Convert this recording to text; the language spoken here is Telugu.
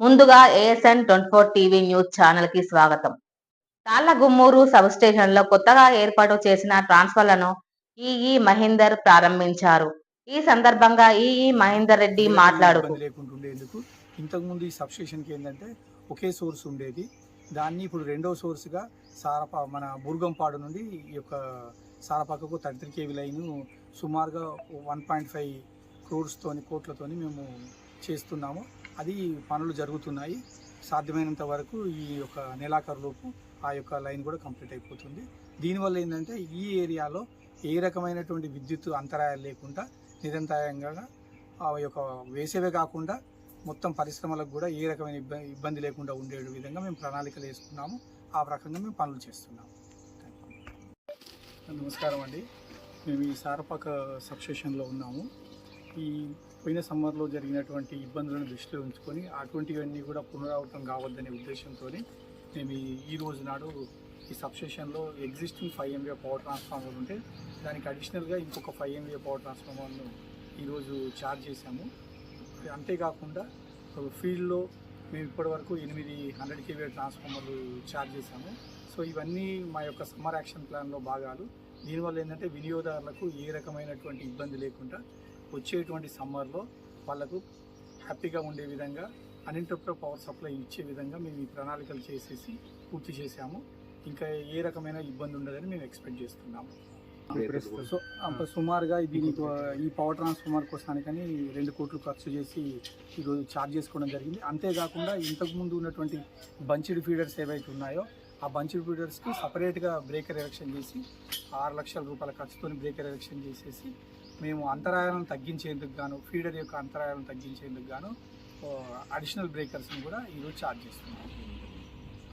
ముందుగా ASN 24 టీవీ న్యూస్ ఛానల్ కి స్వాగతం. తాళ్లగుమ్మూరు సబ్ స్టేషన్ లో కొత్తగా ఏర్పాటు చేసిన ట్రాన్స్ఫార్మర్లను ఈఈ మహేందర్ ప్రారంభించారు. ఈ సందర్భంగా ఈఈ మహేందర్ రెడ్డి మాట్లాడుతూ ఇంతకుముందు ఈ సబ్ స్టేషన్కి ఏంటంటే ఒకే సోర్స్ ఉండేది. దాన్ని ఇప్పుడు రెండో సోర్స్గా మన బుర్గంపాడు నుండి ఈ యొక్క సారపాకకు 33 kV లైన్ సుమారుగా 1.5 కోట్లతోని మేము చేస్తున్నాము. అది పనులు జరుగుతున్నాయి. సాధ్యమైనంత వరకు ఈ యొక్క నెలాఖరులోపు ఆ యొక్క లైన్ కూడా కంప్లీట్ అయిపోతుంది. దీనివల్ల ఏంటంటే ఈ ఏరియాలో ఏ రకమైనటువంటి విద్యుత్ అంతరాయాలు లేకుండా నిరంతరాయంగా ఆ యొక్క వేసేవే కాకుండా మొత్తం పరిశ్రమలకు కూడా ఏ రకమైన ఇబ్బంది లేకుండా ఉండే విధంగా మేము ప్రణాళికలు వేసుకున్నాము. ఆ రకంగా మేము పనులు చేస్తున్నాము. నమస్కారం అండి. మేము ఈ సారపాక సబ్స్టేషన్లో ఉన్నాము. ఈ పోయిన సమ్మర్లో జరిగినటువంటి ఇబ్బందులను దృష్టిలో ఉంచుకొని అటువంటివన్నీ కూడా పునరావృతం కావద్దనే ఉద్దేశంతో మేము ఈ రోజు నాడు ఈ సబ్స్టేషన్లో ఎగ్జిస్టింగ్ 5 MVA పవర్ ట్రాన్స్ఫార్మర్ ఉంటే దానికి అడిషనల్గా ఇంకొక 5 MVA పవర్ ట్రాన్స్ఫార్మర్ను ఈరోజు ఛార్జ్ చేశాము. అంతేకాకుండా ఫీల్డ్లో మేము ఇప్పటివరకు 8 100 kV ట్రాన్స్ఫార్మర్లు ఛార్జ్ చేశాము. సో ఇవన్నీ మా యొక్క సమ్మర్ యాక్షన్ ప్లాన్లో భాగాలు. దీనివల్ల ఏంటంటే వినియోగదారులకు ఏ రకమైనటువంటి ఇబ్బంది లేకుండా వచ్చేటువంటి సమ్మర్లో వాళ్ళకు హ్యాపీగా ఉండే విధంగా అన్ఇంటరప్టెడ్ పవర్ సప్లై ఇచ్చే విధంగా మేము ఈ ప్రణాళికలు చేసేసి పూర్తి చేశాము. ఇంకా ఏ రకమైన ఇబ్బంది ఉండదని మేము ఎక్స్పెక్ట్ చేస్తున్నాము. సో సుమారుగా దీనికి ఈ పవర్ ట్రాన్స్ఫార్మర్ కోసానికని 2 కోట్లు ఖర్చు చేసి ఈరోజు ఛార్జ్ చేసుకోవడం జరిగింది. అంతేకాకుండా ఇంతకుముందు ఉన్నటువంటి బంచ్డ్ ఫీడర్స్ ఏవైతే ఉన్నాయో ఆ బంచ్డ్ ఫీడర్స్కి సపరేట్గా బ్రేకర్ ఎరెక్షన్ చేసి 6 లక్షల రూపాయల ఖర్చుతో బ్రేకర్ ఎరెక్షన్ చేసేసి మేము అంతరాయాలను తగ్గించేందుకు గాను ఫీడర్ యొక్క అంతరాయాలను తగ్గించేందుకు గాను అడిషనల్ బ్రేకర్స్ని కూడా ఈరోజు ఛార్జ్ చేస్తున్నాము.